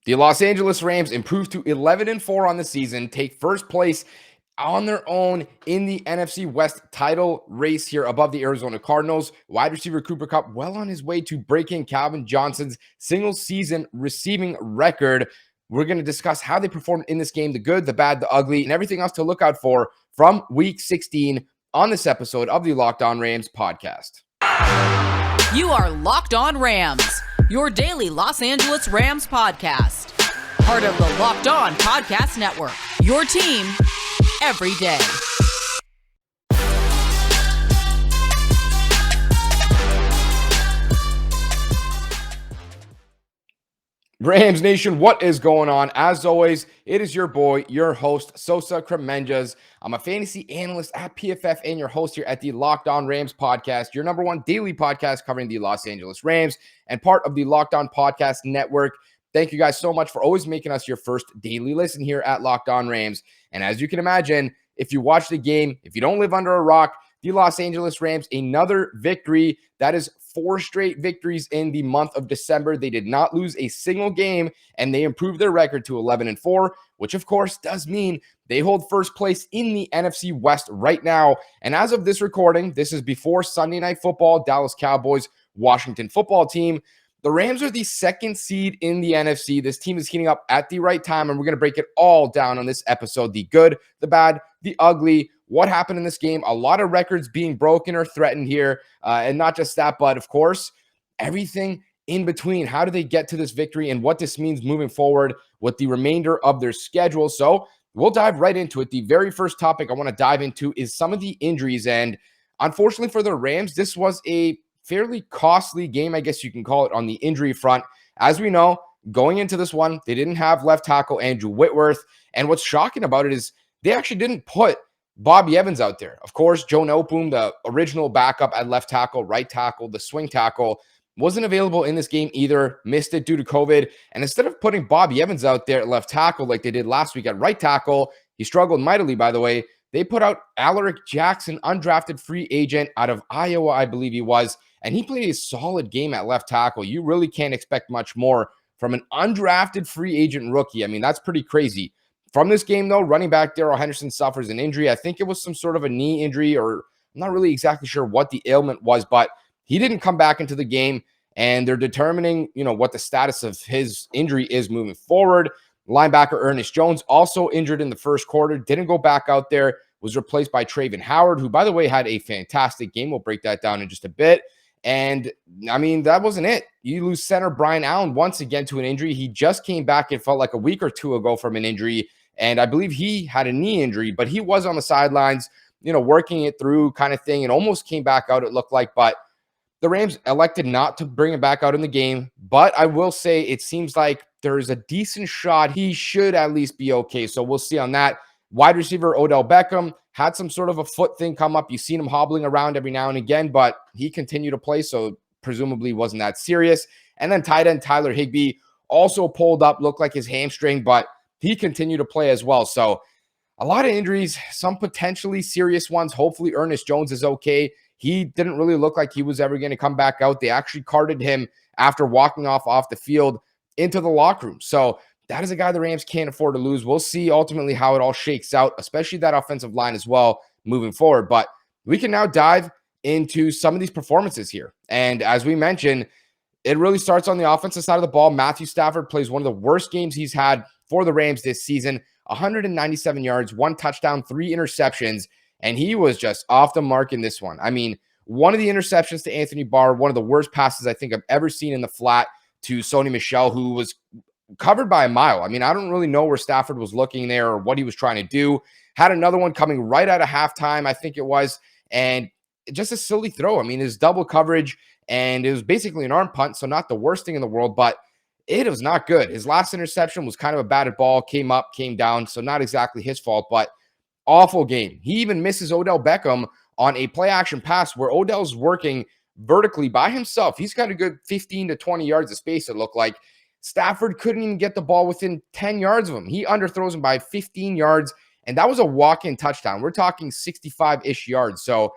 The Los Angeles Rams improved to 11-4 on the season, take first place on their own in the NFC West title race here above the Arizona Cardinals. Wide receiver Cooper Kupp well on his way to breaking Calvin Johnson's single season receiving record. We're going to discuss how they performed in this game, the good, the bad, the ugly, and everything else to look out for from Week 16 on this episode of the Locked On Rams podcast. You are Locked On Rams, your daily Los Angeles Rams podcast. Part of the Locked On Podcast Network, your team every day. Rams Nation, what is going on? As always, it is your boy, your host, Sosa Kremenjas. I'm a fantasy analyst at PFF and your host here at the Locked On Rams podcast, your number one daily podcast covering the Los Angeles Rams and part of the Locked On Podcast Network. Thank you guys so much for always making us your first daily listen here at Locked On Rams. And as you can imagine, if you watch the game, if you don't live under a rock, the Los Angeles Rams, another victory. That is 4 straight victories in the month of December. They did not lose a single game, and they improved their record to 11-4, which of course does mean they hold first place in the NFC West right now. And as of this recording, this is before Sunday Night Football, Dallas Cowboys, Washington football team. The Rams are the second seed in the NFC. This team is heating up at the right time, and we're going to break it all down on this episode. The good, the bad, the ugly, what happened in this game, a lot of records being broken or threatened here, and not just that, but of course, everything in between. How do they get to this victory and what this means moving forward with the remainder of their schedule? So we'll dive right into it. The very first topic I want to dive into is some of the injuries, and unfortunately for the Rams, this was a fairly costly game, I guess you can call it, on the injury front. As we know, going into this one, they didn't have left tackle Andrew Whitworth, and what's shocking about it is they actually didn't put Bobby Evans out there. Of course, Joe Noteboom, the original backup at left tackle, right tackle, the swing tackle, wasn't available in this game either, missed it due to COVID. And instead of putting Bobby Evans out there at left tackle like they did last week at right tackle, he struggled mightily, by the way, they put out Alaric Jackson, undrafted free agent out of Iowa, I believe he was, and he played a solid game at left tackle. You really can't expect much more from an undrafted free agent rookie. I mean, that's pretty crazy. From this game, though, running back Darrell Henderson suffers an injury. I think it was some sort of a knee injury, or I'm not really exactly sure what the ailment was, but he didn't come back into the game, and they're determining, what the status of his injury is moving forward. Linebacker Ernest Jones, also injured in the first quarter, didn't go back out there, was replaced by Travin Howard, who, by the way, had a fantastic game. We'll break that down in just a bit. And, I mean, that wasn't it. You lose center Brian Allen once again to an injury. He just came back, it felt like a week or two ago, from an injury. And I believe he had a knee injury, but he was on the sidelines, working it through kind of thing, and almost came back out, it looked like. But the Rams elected not to bring him back out in the game. But I will say it seems like there's a decent shot he should at least be okay. So we'll see on that. Wide receiver Odell Beckham had some sort of a foot thing come up. You've seen him hobbling around every now and again, but he continued to play, so presumably wasn't that serious. And then tight end Tyler Higbee also pulled up, looked like his hamstring, but he continued to play as well. So a lot of injuries, some potentially serious ones. Hopefully Ernest Jones is okay. He didn't really look like he was ever going to come back out. They actually carted him after walking off the field into the locker room. So that is a guy the Rams can't afford to lose. We'll see ultimately how it all shakes out, especially that offensive line as well moving forward. But we can now dive into some of these performances here. And as we mentioned, it really starts on the offensive side of the ball. Matthew Stafford plays one of the worst games he's had for the Rams this season. 197 yards, 1 touchdown, 3 interceptions, and he was just off the mark in this one. I mean, one of the interceptions to Anthony Barr, one of the worst passes I think I've ever seen in the flat to Sony Michel, who was covered by a mile. I mean, I don't really know where Stafford was looking there or what he was trying to do. Had another one coming right out of halftime, I think it was, and just a silly throw. I mean, his double coverage, and it was basically an arm punt, so not the worst thing in the world, but it was not good. His last interception was kind of a batted ball, came up, came down, so not exactly his fault, but awful game. He even misses Odell Beckham on a play action pass where Odell's working vertically by himself. He's got a good 15 to 20 yards of space, it looked like. Stafford couldn't even get the ball within 10 yards of him. He underthrows him by 15 yards, and that was a walk-in touchdown. We're talking 65-ish yards. So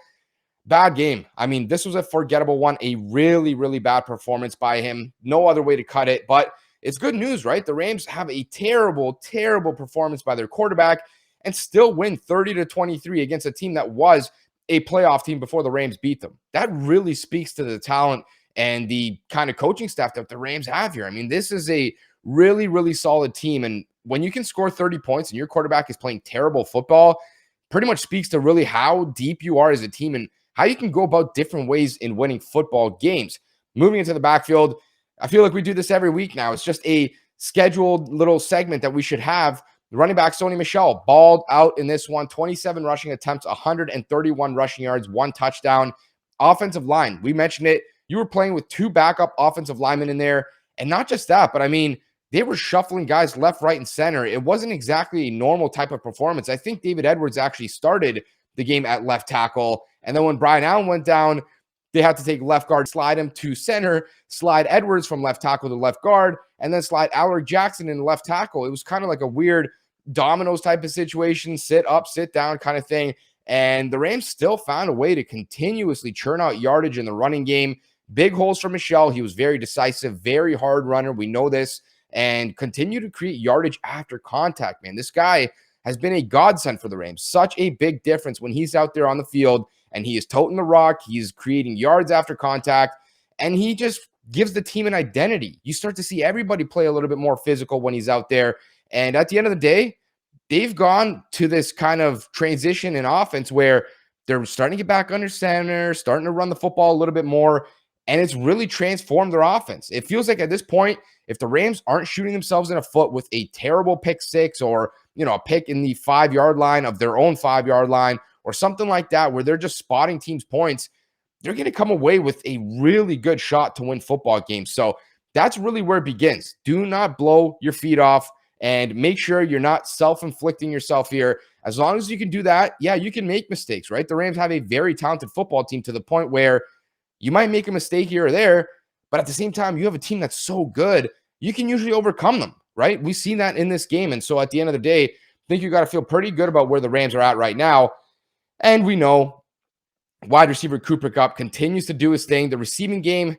bad game. I mean, this was a forgettable one, a really, really bad performance by him. No other way to cut it. But it's good news, right? The Rams have a terrible, terrible performance by their quarterback and still win 30-23 against a team that was a playoff team before the Rams beat them. That really speaks to the talent and the kind of coaching staff that the Rams have here. I mean, this is a really, really solid team. And when you can score 30 points and your quarterback is playing terrible football, pretty much speaks to really how deep you are as a team and how you can go about different ways in winning football games. Moving into the backfield, I feel like we do this every week now. It's just a scheduled little segment that we should have. The running back, Sony Michel, balled out in this one. 27 rushing attempts, 131 rushing yards, 1 touchdown. Offensive line, we mentioned it. You were playing with 2 backup offensive linemen in there. And not just that, but I mean, they were shuffling guys left, right, and center. It wasn't exactly a normal type of performance. I think David Edwards actually started the game at left tackle. And then when Brian Allen went down, they had to take left guard, slide him to center, slide Edwards from left tackle to left guard, and then slide Alaric Jackson in left tackle. It was kind of like a weird dominoes type of situation, sit up, sit down kind of thing. And the Rams still found a way to continuously churn out yardage in the running game. Big holes for Michel. He was very decisive, very hard runner. We know this. And continue to create yardage after contact, man. This guy has been a godsend for the Rams. Such a big difference when he's out there on the field and he is toting the rock. He's creating yards after contact, and he just gives the team an identity. You start to see everybody play a little bit more physical when he's out there. And at the end of the day, they've gone to this kind of transition in offense where they're starting to get back under center, starting to run the football a little bit more, and it's really transformed their offense. It feels like at this point, if the Rams aren't shooting themselves in the foot with a terrible pick six or, a pick in the 5-yard line of their own 5-yard line or something like that, where they're just spotting teams' points, they're going to come away with a really good shot to win football games. So that's really where it begins. Do not blow your feet off and make sure you're not self-inflicting yourself here. As long as you can do that, yeah, you can make mistakes, right? The Rams have a very talented football team to the point where you might make a mistake here or there, but at the same time, you have a team that's so good, you can usually overcome them, right? We've seen that in this game. And so at the end of the day, I think you got to feel pretty good about where the Rams are at right now. And we know wide receiver Cooper Kupp continues to do his thing. The receiving game,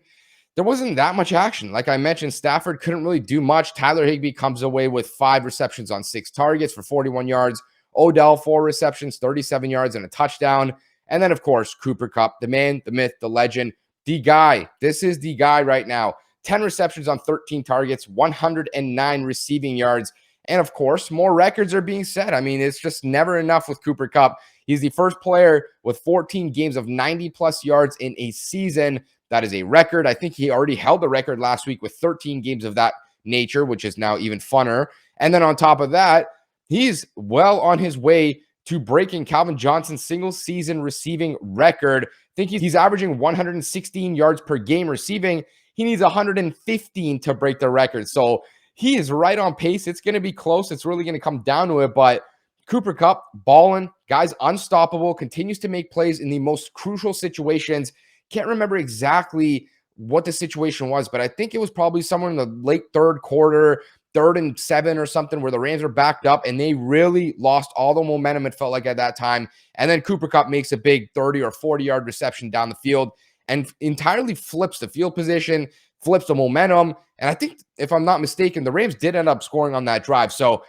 there wasn't that much action. Like I mentioned, Stafford couldn't really do much. Tyler Higbee comes away with 5 receptions on 6 targets for 41 yards. Odell, 4 receptions, 37 yards, and a touchdown. And then, of course, Cooper Kupp, the man, the myth, the legend, the guy. This is the guy right now. 10 receptions on 13 targets, 109 receiving yards. And, of course, more records are being set. I mean, it's just never enough with Cooper Kupp. He's the first player with 14 games of 90-plus yards in a season. That is a record. I think he already held the record last week with 13 games of that nature, which is now even funner. And then on top of that, he's well on his way to breaking Calvin Johnson's single-season receiving record. I think he's averaging 116 yards per game receiving. He needs 115 to break the record. So he is right on pace. It's going to be close. It's really going to come down to it. But Cooper Kupp, balling, guy's unstoppable, continues to make plays in the most crucial situations. Can't remember exactly what the situation was, but I think it was probably somewhere in the late third quarter, 3rd and 7 or something, where the Rams are backed up and they really lost all the momentum, it felt like, at that time. And then Cooper Kupp makes a big 30 or 40-yard reception down the field and entirely flips the field position, flips the momentum. And I think, if I'm not mistaken, the Rams did end up scoring on that drive. So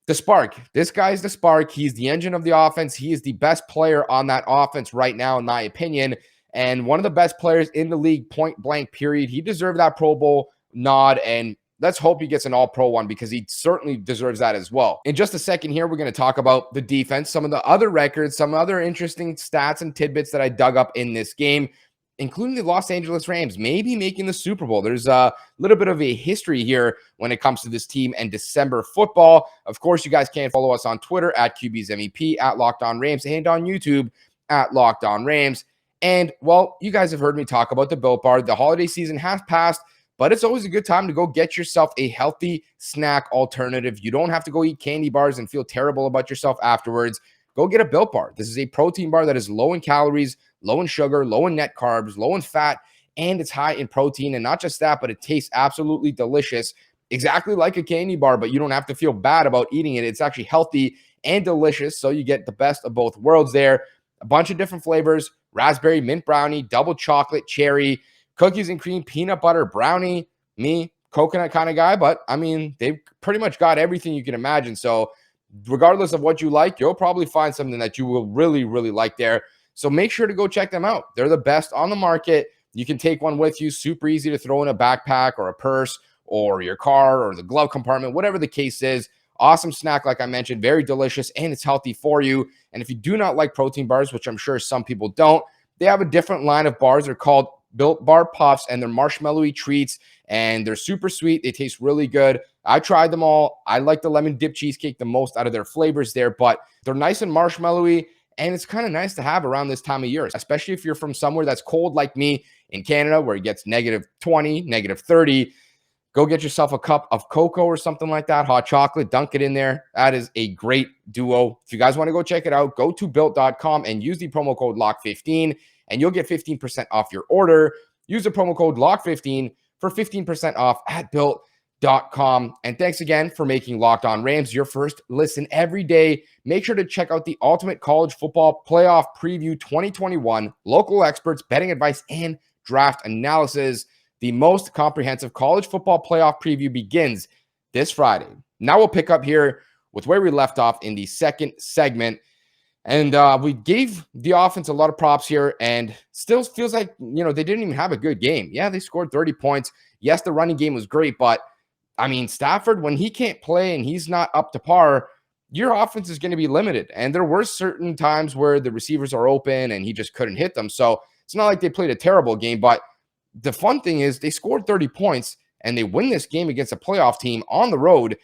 the spark, this guy's the spark. He's the engine of the offense. He is the best player on that offense right now, in my opinion, and one of the best players in the league, point blank, period. He deserved that Pro Bowl nod, and let's hope he gets an all-pro one because he certainly deserves that as well. In just a second here, we're going to talk about the defense, some of the other records, some other interesting stats and tidbits that I dug up in this game, including the Los Angeles Rams maybe making the Super Bowl. There's a little bit of a history here when it comes to this team and December football. Of course, you guys can follow us on Twitter at QB's MEP, at Locked On Rams, and on YouTube at Locked On Rams. And, well, you guys have heard me talk about the Built Bar. The holiday season has passed, but it's always a good time to go get yourself a healthy snack alternative. You don't have to go eat candy bars and feel terrible about yourself afterwards. Go get a Built Bar. This is a protein bar that is low in calories, low in sugar, low in net carbs, low in fat, and it's high in protein. And not just that, but it tastes absolutely delicious, exactly like a candy bar, but you don't have to feel bad about eating it. It's actually healthy and delicious, so you get the best of both worlds there. A bunch of different flavors: raspberry, mint brownie, double chocolate, cherry, cookies and cream, peanut butter, brownie, me, coconut kind of guy, but I mean, they've pretty much got everything you can imagine. So regardless of what you like, you'll probably find something that you will really, really like there. So make sure to go check them out. They're the best on the market. You can take one with you. Super easy to throw in a backpack or a purse or your car or the glove compartment, whatever the case is. Awesome snack, like I mentioned, very delicious, and it's healthy for you. And if you do not like protein bars, which I'm sure some people don't, they have a different line of bars. They're called Built Bar Puffs, and they're marshmallowy treats, and they're super sweet. They taste really good. I tried them all. I like the lemon dip cheesecake the most out of their flavors there, but they're nice and marshmallowy, and it's kind of nice to have around this time of year, especially if you're from somewhere that's cold like me in Canada, where it gets -20, -30. Go get yourself a cup of cocoa or something like that, hot chocolate, dunk it in there. That is a great duo. If you guys want to go check it out, go to built.com and use the promo code LOCK15, and you'll get 15% off your order. Use the promo code LOCK15 for 15% off at built.com. And thanks again for making Locked On Rams your first listen every day. Make sure to check out the Ultimate College Football Playoff Preview 2021, local experts, betting advice, and draft analysis. The most comprehensive college football playoff preview begins this Friday. Now we'll pick up here with where we left off in the second segment. And we gave the offense a lot of props here, and still feels like, they didn't even have a good game. Yeah, they scored 30 points. Yes, the running game was great, but I mean, Stafford, when he can't play and he's not up to par, your offense is going to be limited. And there were certain times where the receivers are open and he just couldn't hit them. So it's not like they played a terrible game, but the fun thing is they scored 30 points and they win this game against a playoff team on the road,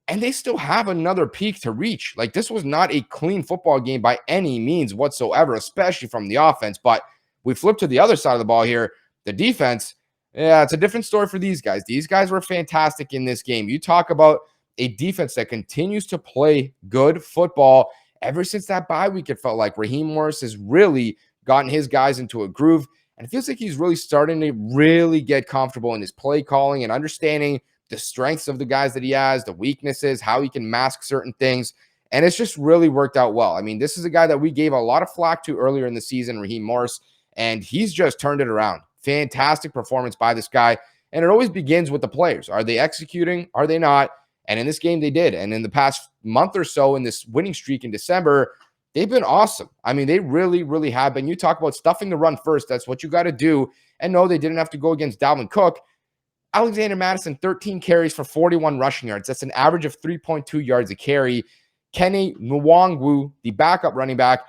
and they still have another peak to reach. Like, this was not a clean football game by any means whatsoever, especially from the offense. But we flip to the other side of the ball here. The defense, yeah, it's a different story for these guys. These guys were fantastic in this game. You talk about a defense that continues to play good football. Ever since that bye week, it felt like Raheem Morris has really gotten his guys into a groove. And it feels like he's really starting to really get comfortable in his play calling and understanding the strengths of the guys that he has, the weaknesses, how he can mask certain things. And it's just really worked out well. I mean, this is a guy that we gave a lot of flack to earlier in the season, Raheem Morris, and he's just turned it around. Fantastic performance by this guy. And it always begins with the players. Are they executing? Are they not? And in this game, they did. And in the past month or so, in this winning streak in December, they've been awesome. I mean, they really, really have been. You talk about stuffing the run first. That's what you got to do. And no, they didn't have to go against Dalvin Cook. Alexander Mattison, 13 carries for 41 rushing yards. That's an average of 3.2 yards a carry. Kenny Nwangwu, the backup running back,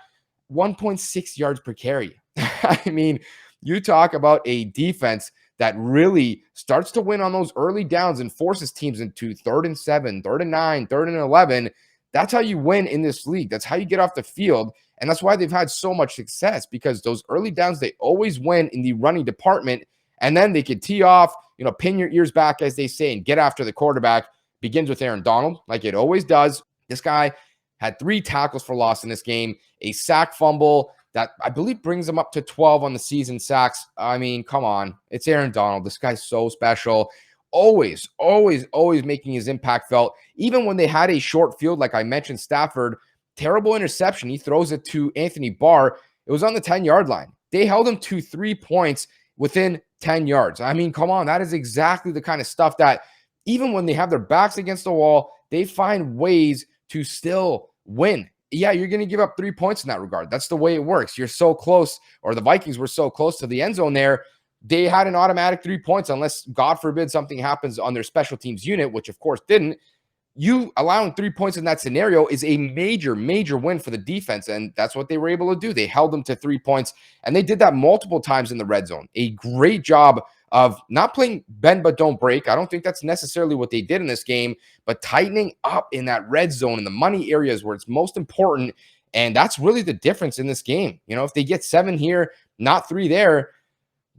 1.6 yards per carry. I mean, you talk about a defense that really starts to win on those early downs and forces teams into 3rd and 7, 3rd and 9, 3rd and 11. That's how you win in this league. That's how you get off the field. And that's why they've had so much success, because those early downs, they always win in the running department. And then they could tee off, pin your ears back, as they say, and get after the quarterback. Begins with Aaron Donald, like it always does. This guy had 3 tackles for loss in this game, a sack fumble that I believe brings him up to 12 on the season sacks. I mean, come on. It's Aaron Donald. This guy's so special. Always making his impact felt. Even when they had a short field, like I mentioned, Stafford, terrible interception. He throws it to Anthony Barr. It was on the 10-yard line. They held him to 3 points within 10 yards. I mean, come on. That is exactly the kind of stuff that even when they have their backs against the wall, they find ways to still win. Yeah, you're going to give up 3 points in that regard. That's the way it works. You're so close, or the Vikings were so close to the end zone there. They had an automatic 3 points unless, God forbid, something happens on their special teams unit, which of course didn't. You allowing 3 points in that scenario is a major win for the defense, and that's what they were able to do. They held them to 3 points, and they did that multiple times in the red zone. A great job of not playing bend but don't break. I don't think that's necessarily what they did in this game, but tightening up in that red zone in the money areas where it's most important, and that's really the difference in this game. If they get 7 here, not 3 there,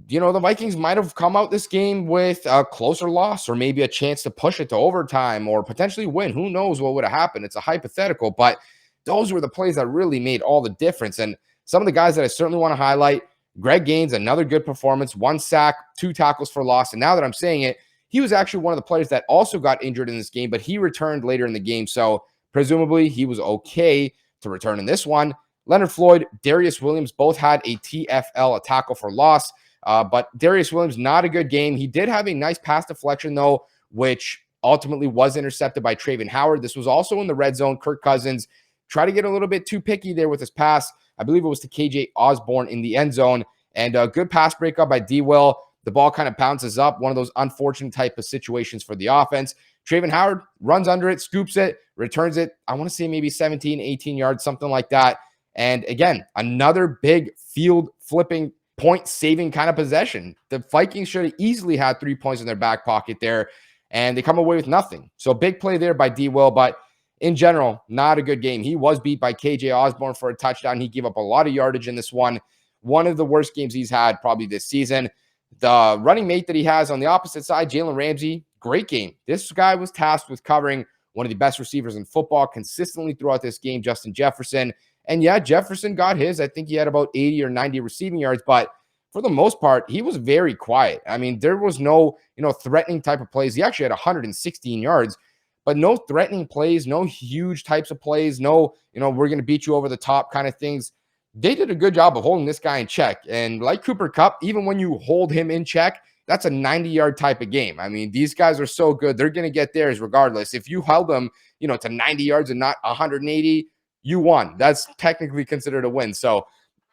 the Vikings might have come out this game with a closer loss, or maybe a chance to push it to overtime or potentially win. Who knows what would have happened? It's a hypothetical, but those were the plays that really made all the difference. And some of the guys that I certainly want to highlight, Greg Gaines, another good performance, 1 sack, 2 tackles for loss. And now that I'm saying it, he was actually one of the players that also got injured in this game, but he returned later in the game. So presumably he was okay to return in this one. Leonard Floyd, Darius Williams both had a TFL, a tackle for loss. But Darius Williams, not a good game. He did have a nice pass deflection, though, which ultimately was intercepted by Travin Howard. This was also in the red zone. Kirk Cousins tried to get a little bit too picky there with his pass. I believe it was to KJ Osborne in the end zone. And a good pass breakup by D-Will. The ball kind of bounces up, one of those unfortunate type of situations for the offense. Travin Howard runs under it, scoops it, returns it. I want to say maybe 17, 18 yards, something like that. And again, another big field flipping, point saving kind of possession. The Vikings should have easily had 3 points in their back pocket there, and they come away with nothing. So big play there by D-Will, but in general, not a good game. He was beat by KJ Osborne for a touchdown. He gave up a lot of yardage in this one. One of the worst games he's had probably this season. The running mate that he has on the opposite side, Jalen Ramsey, great game. This guy was tasked with covering one of the best receivers in football consistently throughout this game, Justin Jefferson. And yeah, Jefferson got his. I think he had about 80 or 90 receiving yards, but for the most part, he was very quiet. I mean, there was no, threatening type of plays. He actually had 116 yards, but no threatening plays, no huge types of plays, no, we're going to beat you over the top kind of things. They did a good job of holding this guy in check. And like Cooper Kupp, even when you hold him in check, that's a 90-yard type of game. I mean, these guys are so good. They're going to get theirs regardless. If you held them, to 90 yards and not 180, you won. That's technically considered a win. So,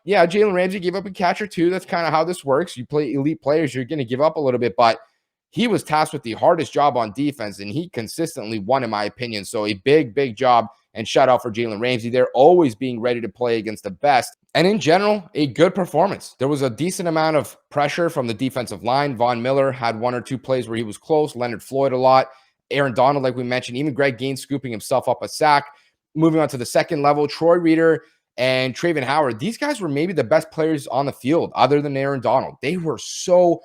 yeah, Jalen Ramsey gave up a catch or two. That's kind of how this works. You play elite players, you're going to give up a little bit. But he was tasked with the hardest job on defense, and he consistently won, in my opinion. So a big, big job. And shout out for Jalen Ramsey. They're always being ready to play against the best. And in general, a good performance. There was a decent amount of pressure from the defensive line. Von Miller had one or two plays where he was close. Leonard Floyd a lot. Aaron Donald, like we mentioned. Even Greg Gaines scooping himself up a sack. Moving on to the second level, Troy Reeder and Travin Howard. These guys were maybe the best players on the field other than Aaron Donald. They were so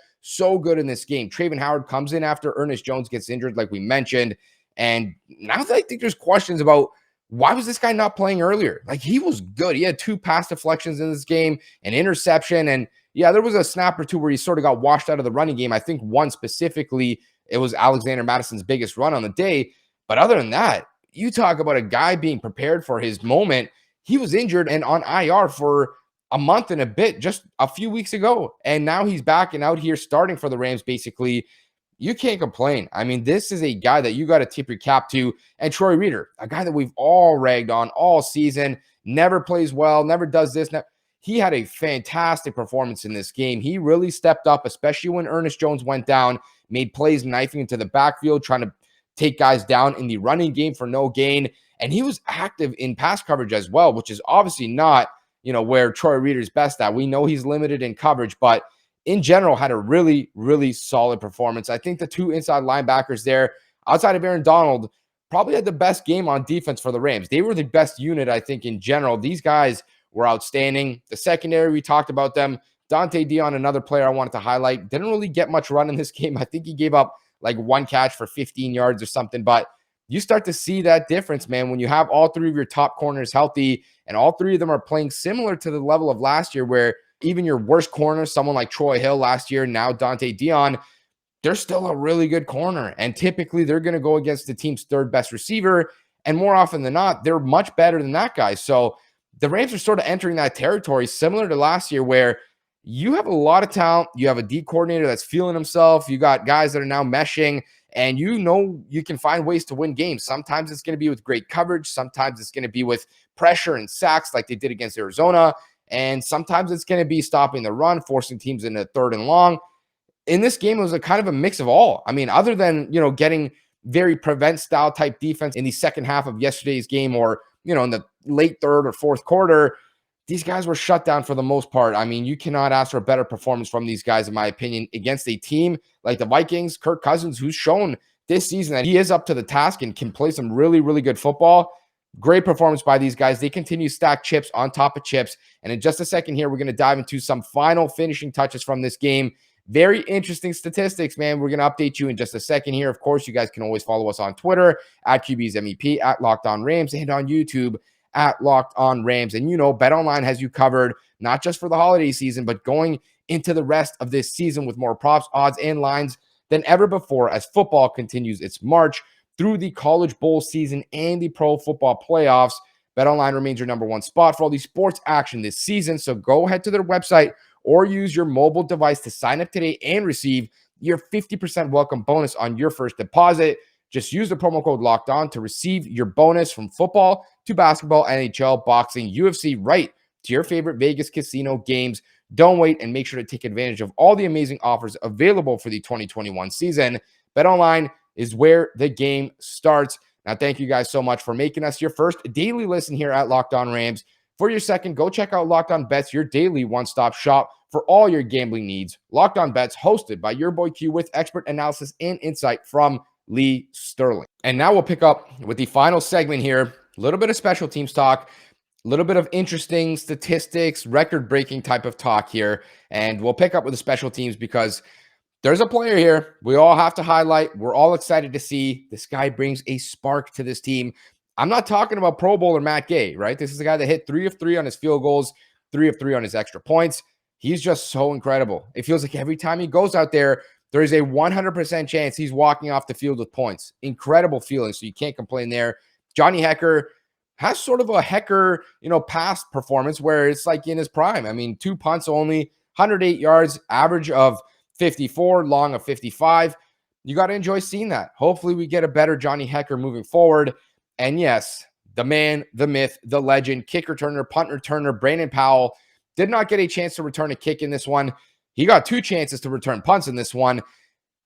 good in this game. Travin Howard comes in after Ernest Jones gets injured, like we mentioned. And now that I think there's questions about why was this guy not playing earlier? Like, he was good. He had 2 pass deflections in this game, an interception. And yeah, there was a snap or two where he sort of got washed out of the running game. I think one specifically, it was Alexander Madison's biggest run on the day. But other than that, you talk about a guy being prepared for his moment. He was injured and on IR for a month and a bit just a few weeks ago. And now he's back and out here starting for the Rams, basically. You can't complain. I mean, this is a guy that you got to tip your cap to. And Troy Reeder, a guy that we've all ragged on all season, never plays well, never does this. He had a fantastic performance in this game. He really stepped up, especially when Ernest Jones went down, made plays knifing into the backfield, trying to take guys down in the running game for no gain. And he was active in pass coverage as well, which is obviously not, where Troy Reeder's best at. We know he's limited in coverage, but in general had a really, really solid performance. I think the 2 inside linebackers there, outside of Aaron Donald, probably had the best game on defense for the Rams. They were the best unit, I think, in general. These guys were outstanding. The secondary, we talked about them. Dante Dion, another player I wanted to highlight, didn't really get much run in this game. I think he gave up like 1 catch for 15 yards or something, but you start to see that difference, man, when you have all 3 of your top corners healthy and all 3 of them are playing similar to the level of last year, where even your worst corner, someone like Troy Hill last year, now Dante Dion, they're still a really good corner. And typically they're going to go against the team's 3rd best receiver. And more often than not, they're much better than that guy. So the Rams are sort of entering that territory similar to last year, where you have a lot of talent. You have a D coordinator that's feeling himself. You got guys that are now meshing, and you can find ways to win games. Sometimes it's going to be with great coverage. Sometimes it's going to be with pressure and sacks like they did against Arizona. And sometimes it's going to be stopping the run, forcing teams into 3rd and long. In this game, it was a kind of a mix of all. I mean, other than, getting very prevent style type defense in the second half of yesterday's game, or, in the late 3rd or 4th quarter, these guys were shut down for the most part. I mean, you cannot ask for a better performance from these guys, in my opinion, against a team like the Vikings. Kirk Cousins, who's shown this season that he is up to the task and can play some really, really good football. Great performance by these guys. They continue to stack chips on top of chips. And in just a second here, we're going to dive into some final finishing touches from this game. Very interesting statistics, man. We're going to update you in just a second here. Of course, you guys can always follow us on Twitter at QB's MEP, at Locked On Rams, and on YouTube at Locked On Rams. And BetOnline has you covered, not just for the holiday season, but going into the rest of this season with more props, odds, and lines than ever before as football continues its march through the college bowl season and the pro football playoffs. BetOnline remains your number 1 spot for all the sports action this season. So go ahead to their website or use your mobile device to sign up today and receive your 50% welcome bonus on your first deposit. Just use the promo code Locked On to receive your bonus from football to basketball, NHL, boxing, UFC, right to your favorite Vegas casino games. Don't wait and make sure to take advantage of all the amazing offers available for the 2021 season. BetOnline is where the game starts. Now, thank you guys so much for making us your first daily listen here at Locked On Rams. For your second, go check out Locked On Bets, your daily one-stop shop for all your gambling needs. Locked On Bets, hosted by your boy Q, with expert analysis and insight from Lee Sterling. And now we'll pick up with the final segment here. A little bit of special teams talk, a little bit of interesting statistics, record-breaking type of talk here. And we'll pick up with the special teams because there's a player here we all have to highlight. We're all excited to see. This guy brings a spark to this team. I'm not talking about Pro Bowler Matt Gay, right? This is a guy that hit 3 of 3 on his field goals, 3 of 3 on his extra points. He's just so incredible. It feels like every time he goes out there, there is a 100% chance he's walking off the field with points. Incredible feeling, so you can't complain there. Johnny Hekker has sort of a Hekker, past performance where it's like in his prime. I mean, 2 punts only, 108 yards, average of 54, long of 55. You got to enjoy seeing that. Hopefully we get a better Johnny Hekker moving forward. And yes, the man, the myth, the legend, kick returner, punt returner, Brandon Powell did not get a chance to return a kick in this one. He got 2 chances to return punts in this one.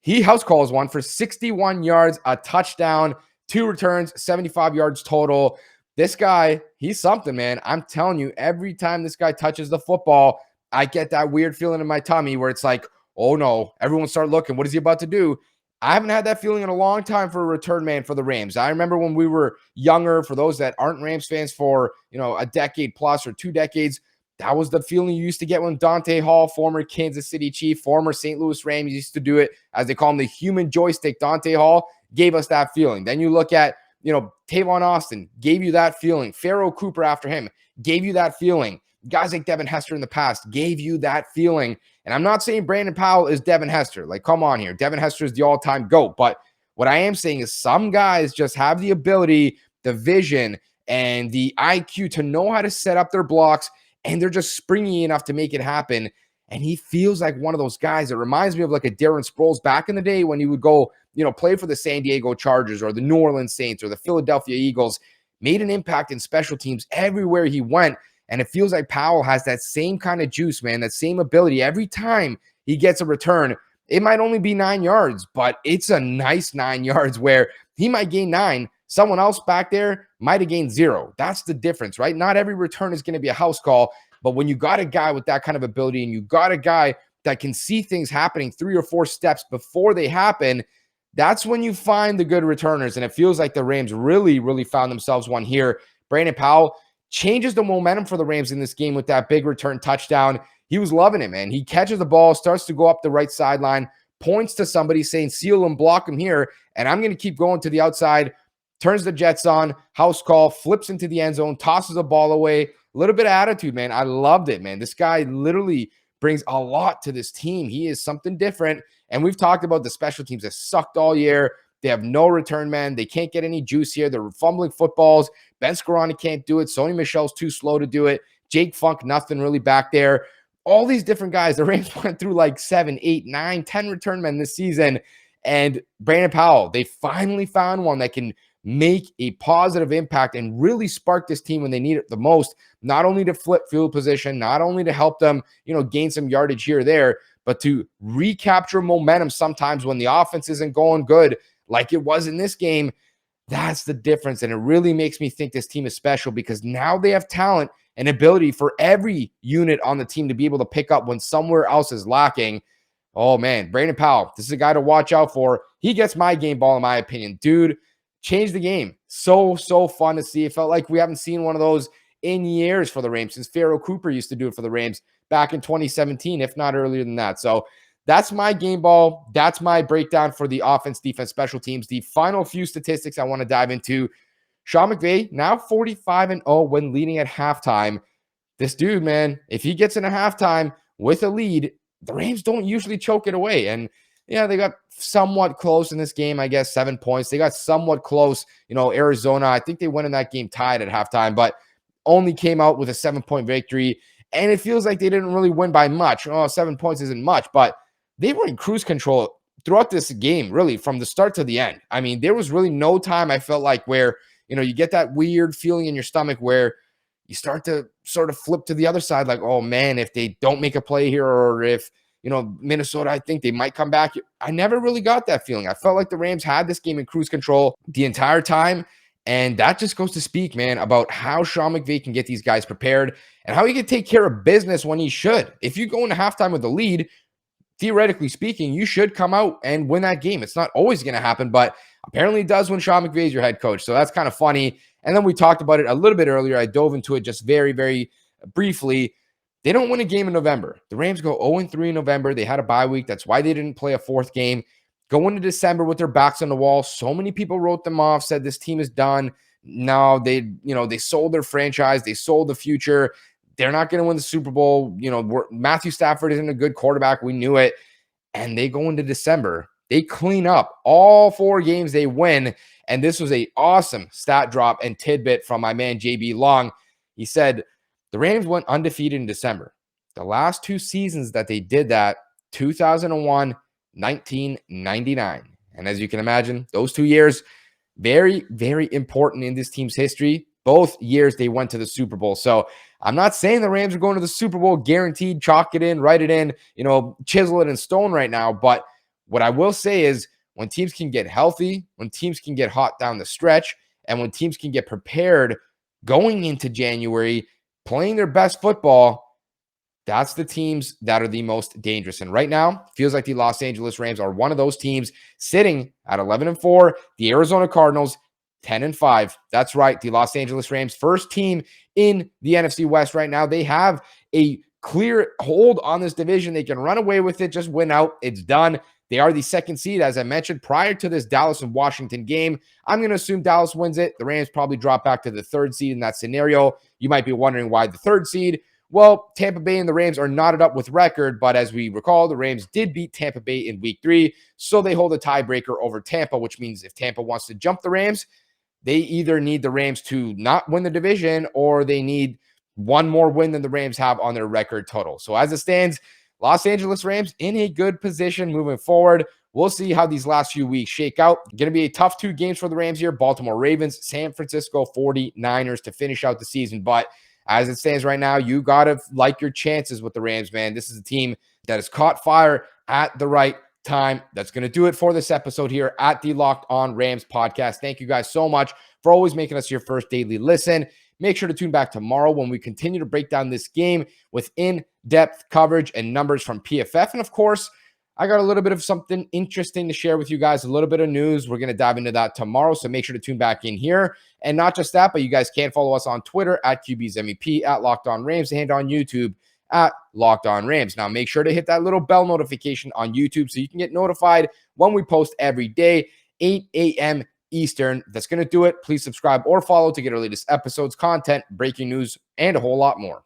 He house calls one for 61 yards, a touchdown, 2 returns, 75 yards total. This guy, he's something, man. I'm telling you, every time this guy touches the football, I get that weird feeling in my tummy where it's like, oh no, everyone start looking. What is he about to do? I haven't had that feeling in a long time for a return man for the Rams. I remember when we were younger, for those that aren't Rams fans for, a decade plus or 2 decades, that was the feeling you used to get when Dante Hall, former Kansas City Chief, former St. Louis Rams, used to do it, as they call him, the human joystick. Dante Hall gave us that feeling. Then you look at, Tavon Austin gave you that feeling. Pharaoh Cooper after him gave you that feeling. Guys like Devin Hester in the past gave you that feeling. And I'm not saying Brandon Powell is Devin Hester. Like, come on here. Devin Hester is the all-time GOAT. But what I am saying is some guys just have the ability, the vision, and the IQ to know how to set up their blocks, and they're just springy enough to make it happen. And he feels like one of those guys. It reminds me of like a Darren Sproles back in the day when he would go, play for the San Diego Chargers or the New Orleans Saints or the Philadelphia Eagles, made an impact in special teams everywhere he went. And it feels like Powell has that same kind of juice, man, that same ability. Every time he gets a return, it might only be 9 yards, but it's a nice 9 yards where he might gain 9. Someone else back there might have gained 0. That's the difference, right? Not every return is going to be a house call, but when you got a guy with that kind of ability and you got a guy that can see things happening 3 or 4 steps before they happen, that's when you find the good returners. And it feels like the Rams really, really found themselves one here. Brandon Powell changes the momentum for the Rams in this game with that big return touchdown. He was loving it, man. He catches the ball, starts to go up the right sideline, points to somebody saying, seal him, block him here, and I'm going to keep going to the outside, turns the Jets on, house call, flips into the end zone, tosses the ball away. A little bit of attitude, man. I loved it, man. This guy literally brings a lot to this team. He is something different, and we've talked about the special teams that sucked all year. They have no return man. They can't get any juice here. They're fumbling footballs. Ben Scarani can't do it. Sony Michel's too slow to do it. Jake Funk, nothing really back there. All these different guys. The Rams went through like 7, 8, 9, 10 return men this season. And Brandon Powell, they finally found one that can make a positive impact and really spark this team when they need it the most. Not only to flip field position, not only to help them, gain some yardage here or there, but to recapture momentum sometimes when the offense isn't going good, like it was in this game. That's the difference. And it really makes me think this team is special because now they have talent and ability for every unit on the team to be able to pick up when somewhere else is lacking. Oh, man, Brandon Powell, this is a guy to watch out for. He gets my game ball, in my opinion. Dude, changed the game. So fun to see. It felt like we haven't seen one of those in years for the Rams since Pharaoh Cooper used to do it for the Rams back in 2017, if not earlier than that. So that's my game ball. That's my breakdown for the offense, defense, special teams. The final few statistics I want to dive into. Sean McVay, now 45-0 when leading at halftime. This dude, man, if he gets in a halftime with a lead, the Rams don't usually choke it away. And yeah, they got somewhat close in this game, I guess, 7 points. They got somewhat close. Arizona, I think they went in that game tied at halftime, but only came out with a 7-point victory. And it feels like they didn't really win by much. Oh, 7 points isn't much, but they were in cruise control throughout this game, really, from the start to the end. I mean, there was really no time I felt like where, you get that weird feeling in your stomach where you start to sort of flip to the other side, like, oh man, if they don't make a play here, or if, Minnesota, I think they might come back. I never really got that feeling. I felt like the Rams had this game in cruise control the entire time. And that just goes to speak, man, about how Sean McVay can get these guys prepared and how he can take care of business when he should. If you go into halftime with the lead, theoretically speaking, you should come out and win that game. It's not always going to happen, but apparently it does when Sean McVay is your head coach. So that's kind of funny. And then we talked about it a little bit earlier. I dove into it just very, very briefly. They don't win a game in November. The Rams go 0-3 in November. They had a bye week. That's why they didn't play a fourth game. Go into December with their backs on the wall. So many people wrote them off, said this team is done. No, they sold their franchise. They sold the future. They're not going to win the Super Bowl. Matthew Stafford isn't a good quarterback. We knew it. And they go into December. They clean up all 4 games they win. And this was an awesome stat drop and tidbit from my man, JB Long. He said, the Rams went undefeated in December. The last 2 seasons that they did that, 2001, 1999. And as you can imagine, those 2 years, very, very important in this team's history. Both years they went to the Super Bowl. So I'm not saying the Rams are going to the Super Bowl guaranteed, chalk it in, write it in, chisel it in stone right now. But what I will say is when teams can get healthy, when teams can get hot down the stretch, and when teams can get prepared going into January, playing their best football, that's the teams that are the most dangerous. And right now, feels like the Los Angeles Rams are one of those teams sitting at 11-4. The Arizona Cardinals, 10-5. That's right. The Los Angeles Rams, first team in the NFC West right now. They have a clear hold on this division. They can run away with it, just win out. It's done. They are the second seed, as I mentioned, prior to this Dallas and Washington game. I'm going to assume Dallas wins it. The Rams probably drop back to the 3rd seed in that scenario. You might be wondering why the 3rd seed. Well, Tampa Bay and the Rams are knotted up with record, but as we recall, the Rams did beat Tampa Bay in week 3, so they hold a tiebreaker over Tampa, which means if Tampa wants to jump the Rams, they either need the Rams to not win the division or they need one more win than the Rams have on their record total. So as it stands, Los Angeles Rams in a good position moving forward. We'll see how these last few weeks shake out. Going to be a tough 2 games for the Rams here. Baltimore Ravens, San Francisco 49ers to finish out the season. But as it stands right now, you got to like your chances with the Rams, man. This is a team that has caught fire at the right time. That's going to do it for this episode here at the Locked On Rams podcast. Thank you guys so much for always making us your first daily listen. Make sure to tune back tomorrow when we continue to break down this game with in-depth coverage and numbers from PFF. And of course, I got a little bit of something interesting to share with you guys, a little bit of news. We're going to dive into that tomorrow, so make sure to tune back in here. And not just that, but you guys can follow us on Twitter at QB's MEP, at Locked On Rams, and on YouTube at Locked On Rams. Now, make sure to hit that little bell notification on YouTube so you can get notified when we post every day, 8 a.m. Eastern. That's going to do it. Please subscribe or follow to get our latest episodes, content, breaking news, and a whole lot more.